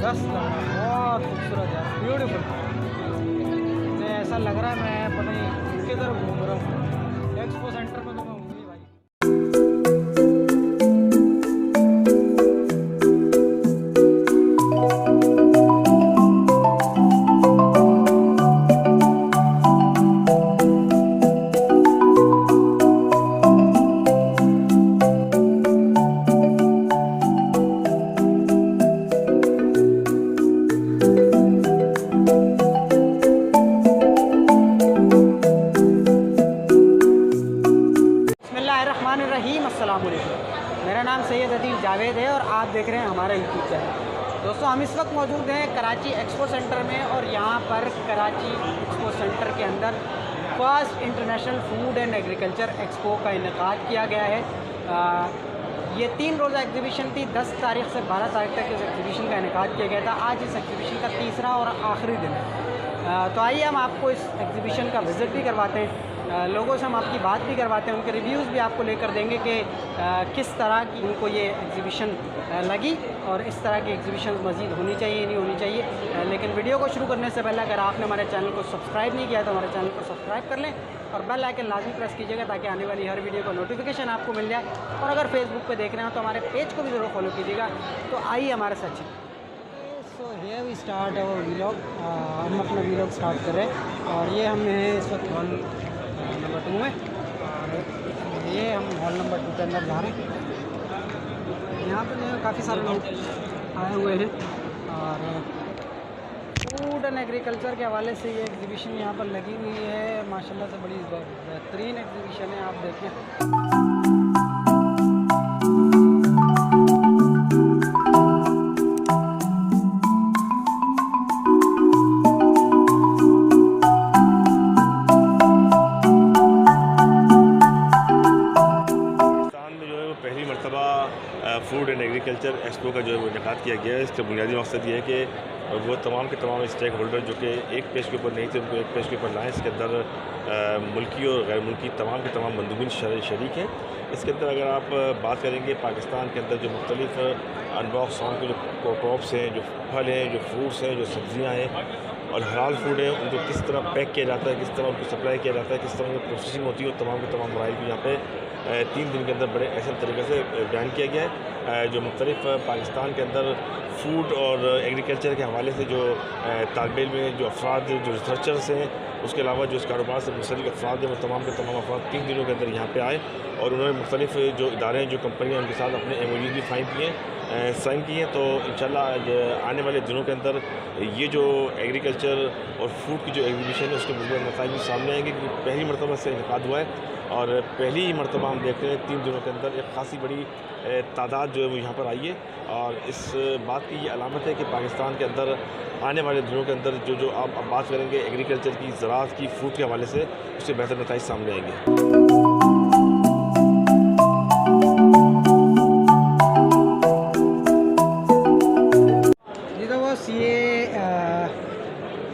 ज़बरदस्त लग रहा है, बहुत खूबसूरत है, ब्यूटीफुल। मुझे ऐसा लग रहा है मैं पता नहीं किधर घूम रहा हूँ। एक्सपो सेंटर में तो मैं हूँ ही भाई। बिस्मिल्लाहिर्रहमानिर्रहीम, अस्सलाम वालेकुम। मेरा नाम सैयद अदील जावेद है और आप देख रहे हैं हमारा यूट्यूब चैनल। दोस्तों, हम इस वक्त मौजूद हैं कराची एक्सपो सेंटर में और यहाँ पर कराची एक्सपो सेंटर के अंदर first international food and agriculture expo का इनेकाद किया गया है। ये 3 रोज़ा एग्जीबिशन थी। 10 तारीख से 12 तारीख तक इस एग्जीबिशन का इनेकाद किया गया था। आज इस एग्जीबिशन का तीसरा और आखिरी दिन है। तो आइए हम आपको इस एग्जीबिशन का विज़िट भी करवाते हैं, लोगों से हम आपकी बात भी करवाते हैं, उनके रिव्यूज़ भी आपको लेकर देंगे कि किस तरह की उनको ये एग्जीबिशन लगी और इस तरह की एग्जीबिशन मज़ीद होनी चाहिए नहीं होनी चाहिए। लेकिन वीडियो को शुरू करने से पहले अगर आपने हमारे चैनल को सब्सक्राइब नहीं किया तो हमारे चैनल को सब्सक्राइब कर लें और बेल आइकन लाजमी प्रेस कीजिएगा ताकि आने वाली हर वीडियो का नोटिफिकेशन आपको मिल जाए। और अगर फेसबुक पर देख रहे हो तो हमारे पेज को भी ज़रूर फॉलो कीजिएगा। तो आइए हमारे साथ। So here we start our vlog. हम अपना व्लॉग स्टार्ट कर रहे हैं और ये हम हैं इस वक्त हॉल नंबर 2 में और ये हम हॉल नंबर 2 के अंदर जा रहे हैं। यहाँ पर जो है काफ़ी सारे लोग आए हुए हैं और फूड एंड एग्रीकल्चर के हवाले से ये एग्जीबिशन यहाँ पर लगी हुई है। माशाल्लाह से बड़ी बेहतरीन एग्जीबिशन है, आप देखें। फूड एंड एग्रीकल्चर एक्सपो का जो है वो इनेकाद किया गया है। इसका बुनियादी मकसद ये है कि वो तमाम के तमाम स्टेक होल्डर जो कि एक पेज के ऊपर नहीं थे उनको एक पेज के ऊपर लाएँ। इसके अंदर मुल्की और गैर मुल्की तमाम के तमाम मंदूबिन शरीक हैं। इसके अंदर अगर आप बात करेंगे पाकिस्तान के अंदर जो मुख्तलिफ अनबॉक्स फार्म के जो क्रॉप्स हैं, जो फल हैं, जो फ्रूट्स हैं, जो सब्ज़ियाँ हैं और हलाल फूड है, उनको किस तरह पैक किया जाता है, किस तरह उनको सप्लाई किया जाता है, किस तरह उनकी प्रोसेसिंग होती है, तमाम के तमाम मराइल भी यहाँ पे 3 दिन के अंदर बड़े अहम तरीके से बयान किया गया है। जो मुख्तलिफ पाकिस्तान के अंदर फूड और एग्रीकल्चर के हवाले से जो तालिब इल्म हैं, जो अफराद जो रिसर्चर्स हैं, उसके अलावा जो इस कारोबार से मुंसलिक अफराद हैं, वो तमाम के तमाम अफराद 3 दिनों के अंदर यहाँ पे आए और उन्होंने मुख्तलिफ जो इदारे हैं, जो कंपनियाँ, उनके साथ अपने MOUs भी साइन किए हैं। तो इंशाल्लाह आने वाले दिनों के अंदर ये जो एग्रीकल्चर और फूड की जो एग्जीबिशन है उसके मुझे नताइज भी सामने आएंगे, क्योंकि पहली मरतबा से इनेकाद हुआ है और पहली ही मरतबा हम देख रहे हैं 3 दिनों के अंदर एक खासी बड़ी तादाद जो है वो यहाँ पर आई है। और इस बात की ये अलामत है कि पाकिस्तान के अंदर आने वाले दिनों के अंदर जो आप अब बात करेंगे एग्रीकल्चर की, ज़राअत की, फूड के हवाले से, उससे बेहतर नताइज सामने आएंगे।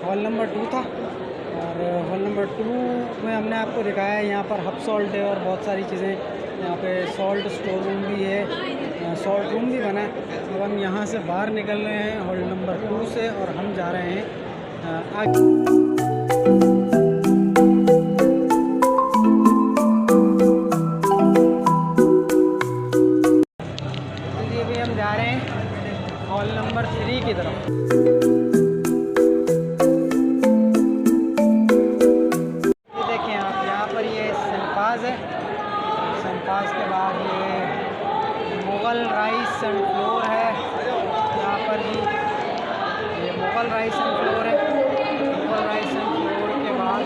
हॉल नंबर 2 था और हॉल नंबर 2 में हमने आपको दिखाया है यहाँ पर हब सॉल्ट है और बहुत सारी चीज़ें। यहाँ पे सॉल्ट स्टोर रूम भी है, सॉल्ट रूम भी बना है। अब हम यहाँ से बाहर निकल रहे हैं हॉल नंबर 2 से और हम जा रहे हैं आगे। चलिए भी हम जा रहे हैं हॉल नंबर 3 की तरफ। सनपास के बाद ये मुग़ल राइस एंड फ्लोर है। यहाँ पर जी ये मुग़ल राइस एंड फ्लोर है। मुग़ल राइस एंड फ्लोर के बाद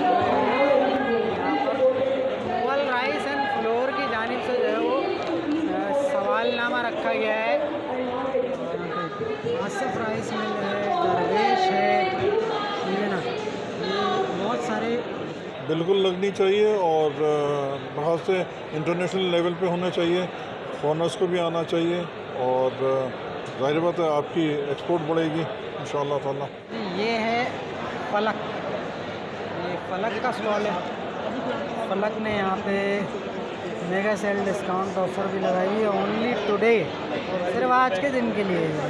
यहाँ पर मुग़ल राइस एंड फ्लोर की जानिब से जो है वो सवालनामा रखा गया है। आसिफ राइस मिल है, दरवेश है, ये ना ये बहुत सारे बिल्कुल लगनी चाहिए और बहुत से इंटरनेशनल लेवल पे होना चाहिए। फॉरनर्स को भी आना चाहिए और ज़ाहिर बात है आपकी एक्सपोर्ट बढ़ेगी इंशाअल्लाह ताला। ये है फलक, ये फलक का स्टॉल है। फलक ने यहाँ पे मेगा सेल डिस्काउंट ऑफ़र भी लगाई है ओनली टुडे, सिर्फ आज के दिन के लिए है।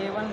A1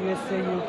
USA, UK,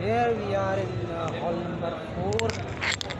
Here we are in hall number 4,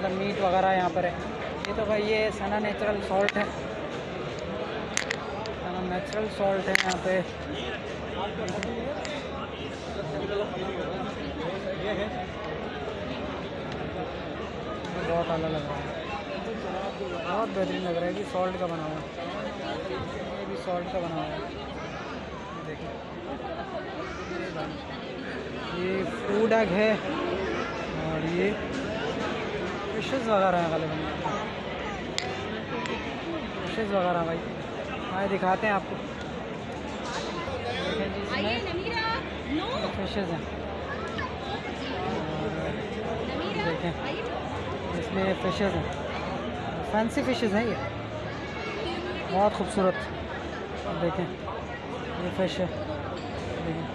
मतलब मीट वगैरह यहाँ पर है। ये तो भाई ये सना नेचुरल सॉल्ट है, सना नेचुरल सॉल्ट है यहाँ पे। बहुत आला लग रहा है, बहुत बेहतरीन लग रहा है कि सॉल्ट का बना हुआ है, ये भी सॉल्ट का बना हुआ है। देखिए ये फूड एग है और ये फिशेस वगैरह हैं, गलत फिशेस वगैरह भाई आए दिखाते हैं आपको। देखें जी इसमें फिशेस हैं और देखें इसमें फिशेस हैं, फैंसी फिशेस हैं ये, बहुत खूबसूरत। देखें ये फ़िश है, देखें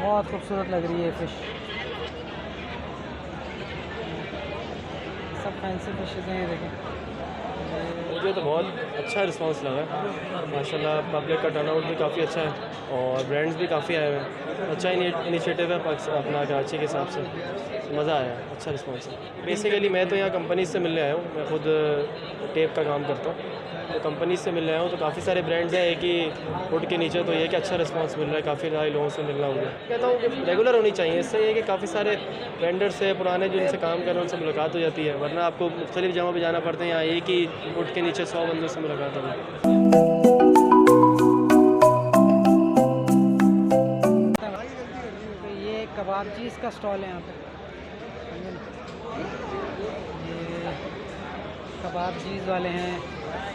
बहुत खूबसूरत लग रही है ये फ़िश, सब फैंसी फिशेस हैं ये देखें। मुझे तो बहुत अच्छा रिस्पांस लगा, माशाल्लाह पब्लिक का टर्नआउट भी काफ़ी अच्छा है और ब्रांड्स भी काफ़ी आए हुए हैं। अच्छा इनिशिएटिव है अपना कराची के हिसाब से, मज़ा आया, अच्छा रिस्पांस है। बेसिकली मैं तो यहाँ कंपनी से मिलने आया हूँ, मैं खुद टेप का काम करता हूँ, तो कंपनी से मिलने आया हूँ। तो काफ़ी सारे ब्रांड्स हैं एक ही हुड के नीचे, तो ये कि अच्छा रिस्पांस मिल रहा है, काफ़ी सारे लोगों से मिलना हो गया। कहता हूँ कि रेगुलर होनी चाहिए, इससे ये कि काफ़ी सारे वेंडर्स से पुराने जिनसे काम कर रहे हैं उनसे मुलाकात हो जाती है, वरना आपको मुख्तलिफ जगहों पर जाना पड़ता है, यहाँ एक ही हुड के नीचे 100 बंदों से मुलाकात होगी। ये कबाबचीज़ का स्टॉल है यहाँ पे, ये कबाबचीज़ वाले हैं,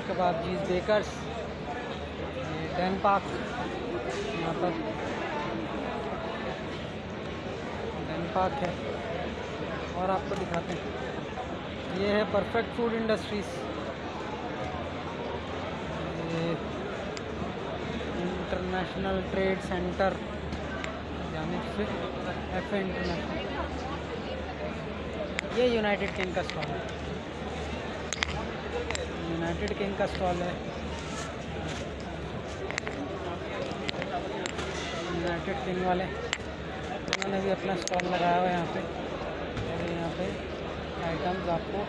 कबाबचीज़ बेकर्स, ये डैन पार्क यहाँ पर डैन पार्क है। और आपको दिखाते हैं ये है परफेक्ट फूड इंडस्ट्रीज़, ये इंटरनेशनल ट्रेड सेंटर जानिब से FA इंटरनेशनल, ये यूनाइटेड किंग का स्टॉल है, यूनाइटेड किंग का स्टॉल है, यूनाइटेड किंग वाले उन्होंने भी अपना स्टॉल लगाया हुआ है यहाँ पे, और यहाँ पे आइटम्स आपको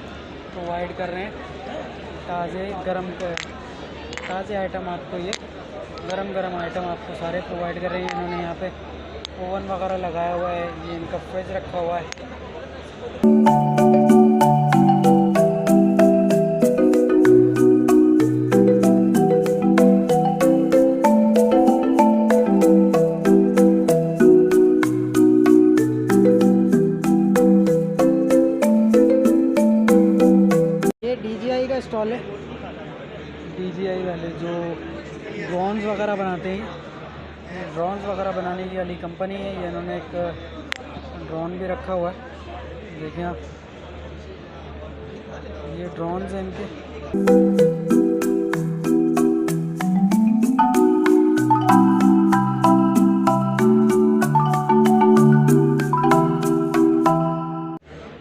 प्रोवाइड कर रहे हैं, ताज़े आइटम आपको ये गरम आइटम आपको सारे प्रोवाइड कर रहे हैं। इन्होंने यहाँ पे ओवन वगैरह लगाया हुआ है, ये इनका फ्रिज रखा हुआ है। ये DJI का स्टॉल है, DJI वाले जो ड्रोन्स वगैरह बनाते हैं, ये ड्रोन्स वगैरह बनाने की वाली कंपनी है। ये इन्होंने एक ड्रोन भी रखा हुआ है, देखिए आप, ये ड्रोन्स हैं इनके।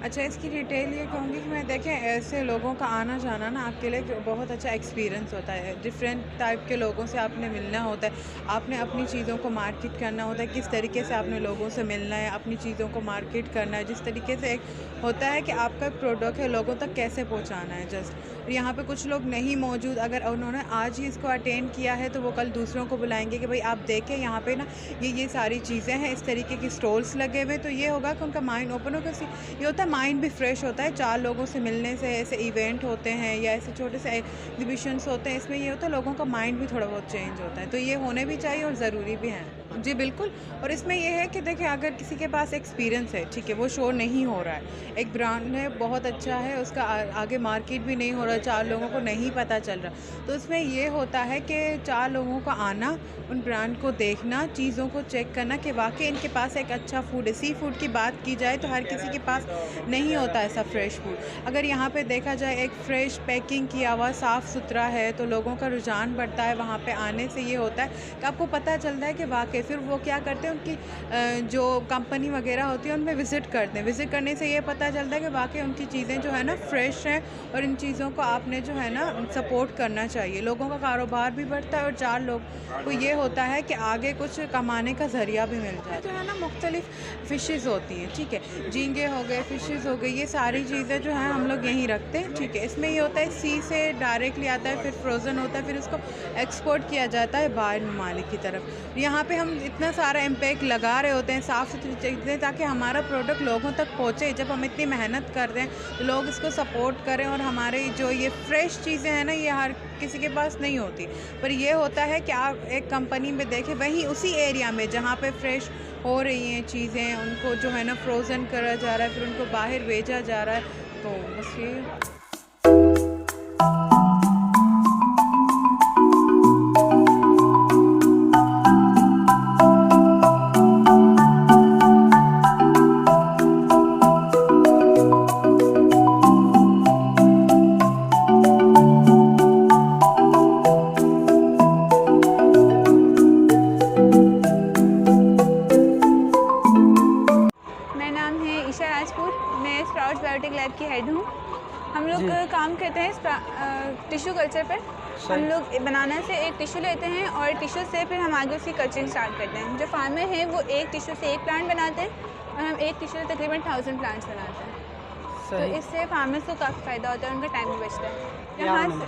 अच्छा, इसकी डिटेल ये कहूँगी कि मैं देखें ऐसे लोगों का आना जाना ना आपके लिए बहुत अच्छा एक्सपीरियंस होता है। डिफरेंट टाइप के लोगों से आपने मिलना होता है, आपने अपनी चीज़ों को मार्केट करना होता है, किस तरीके से आपने लोगों से मिलना है, अपनी चीज़ों को मार्केट करना है। जिस तरीके से एक होता है कि आपका प्रोडक्ट है लोगों तक कैसे पहुँचाना है जस्ट। यहाँ पे कुछ लोग नहीं मौजूद, अगर उन्होंने आज ही इसको अटेंड किया है तो वो कल दूसरों को बुलाएंगे कि भाई आप देखें यहाँ पे ना ये सारी चीज़ें हैं, इस तरीके की स्टॉल्स लगे हुए, तो ये होगा कि उनका माइंड ओपन होगा। ये होता है माइंड भी फ्रेश होता है, 4 लोगों से मिलने से। ऐसे इवेंट होते हैं या ऐसे छोटे से एग्जीबिशंस होते हैं, इसमें ये होता है लोगों का माइंड भी थोड़ा बहुत चेंज होता है, तो ये होने भी चाहिए और ज़रूरी भी हैं। जी बिल्कुल। और इसमें ये है कि देखिए अगर किसी के पास एक्सपीरियंस है, ठीक है, वो शो नहीं हो रहा है, एक ब्रांड है बहुत अच्छा है, उसका आगे मार्केट भी नहीं हो रहा, 4 लोगों को नहीं पता चल रहा, तो इसमें ये होता है कि 4 लोगों का आना, उन ब्रांड को देखना, चीज़ों को चेक करना कि वाकई इनके पास एक अच्छा फूड है। सी फूड की बात की जाए तो हर किसी के पास नहीं होता ऐसा फ्रेश फूड। अगर यहाँ पे देखा जाए एक फ़्रेश पैकिंग किया हुआ साफ़ सुथरा है तो लोगों का रुझान बढ़ता है, वहाँ पे आने से ये होता है कि आपको पता चलता है कि वाकई फिर वो क्या करते हैं, उनकी जो कंपनी वगैरह होती है उनमें विज़िट करते हैं। विज़िट करने से ये पता चलता है कि वाकई उनकी चीज़ें जो है ना फ्रेश हैं, और इन चीज़ों को आपने जो है ना सपोर्ट करना चाहिए। लोगों का कारोबार भी बढ़ता है और 4 लोग को ये होता है कि आगे कुछ कमाने का ज़रिया भी मिल जाए। जो है ना मुख्तलिफ़ फ़िशेज़ होती हैं, ठीक है, झींगे हो गए, फ़िशेज़ हो गई, ये सारी चीज़ें जो हैं हम लोग यहीं रखते हैं, ठीक है। इसमें ये होता है सी से डायरेक्टली आता है, फिर फ्रोज़न होता है, फिर उसको एक्सपोर्ट किया जाता है बाहर ममालिक की तरफ। यहाँ पे हम इतना सारा इम्पैक्ट लगा रहे होते हैं, साफ़ सुथरी चीज़ें, ताकि हमारा प्रोडक्ट लोगों तक पहुँचे। जब हम इतनी मेहनत कर रहे हैं तो लोग इसको सपोर्ट करें, और हमारे जो ये फ्रेश चीज़ें हैं ना, ये हर किसी के पास नहीं होती। पर ये होता है कि आप एक कंपनी में देखें, वहीं उसी एरिया में जहाँ पे फ्रेश हो रही हैं चीज़ें, उनको जो है ना फ्रोज़न करा जा रहा है, फिर उनको बाहर भेजा जा रहा है। तो बस ये मैं स्प्राउट्स बायोटेक लैब की हेड हूँ। हम लोग काम करते हैं टिश्यू कल्चर पर। हम लोग बनाना से एक टिश्यू लेते हैं और टिश्यू से फिर हम आगे उसकी कल्चरिंग स्टार्ट करते हैं। जो फार्मर हैं वो एक टिश्यू से एक प्लांट बनाते हैं और हम एक टिश्यू से तकरीबन 1000 प्लांट्स बनाते हैं। तो इससे फार्मर्स को काफ़ी फ़ायदा होता है, उनका टाइम भी बचता है। यहाँ से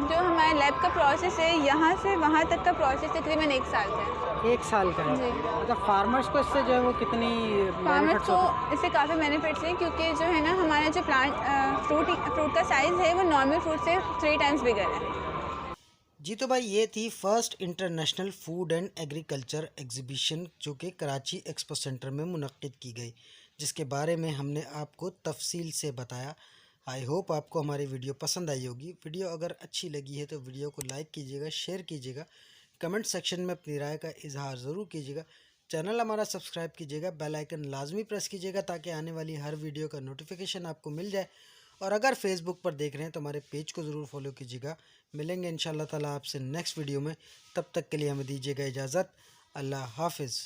जो हमारे लैब का प्रोसेस है, यहाँ से वहाँ तक का प्रोसेस तकरीबन 1 साल का है। 1 साल का है। जी। मतलब फार्मर्स को इससे जो है वो कितनी फार्मर्स को इससे काफ़ी बेनिफिट्स हैं, क्योंकि जो है ना हमारा जो फ्रूट का साइज़ है वो नॉर्मल फ्रूट से 3 टाइम्स बिगर है। जी तो भाई ये थी first international food and agriculture exhibition जो कि कराची एक्सपो सेंटर में मुनक्किद की गई, जिसके बारे में हमने आपको तफसील से बताया। आई होप आपको हमारी वीडियो पसंद आई होगी। वीडियो अगर अच्छी लगी है तो वीडियो को लाइक कीजिएगा, शेयर कीजिएगा, कमेंट सेक्शन में अपनी राय का इजहार ज़रूर कीजिएगा। चैनल हमारा सब्सक्राइब कीजिएगा, बेल आइकन लाजमी प्रेस कीजिएगा ताकि आने वाली हर वीडियो का नोटिफिकेशन आपको मिल जाए। और अगर फेसबुक पर देख रहे हैं तो हमारे पेज को ज़रूर फॉलो कीजिएगा। मिलेंगे इंशाअल्लाह ताला आपसे नेक्स्ट वीडियो में, तब तक के लिए हमें दीजिएगा इजाज़त। अल्लाह हाफिज़।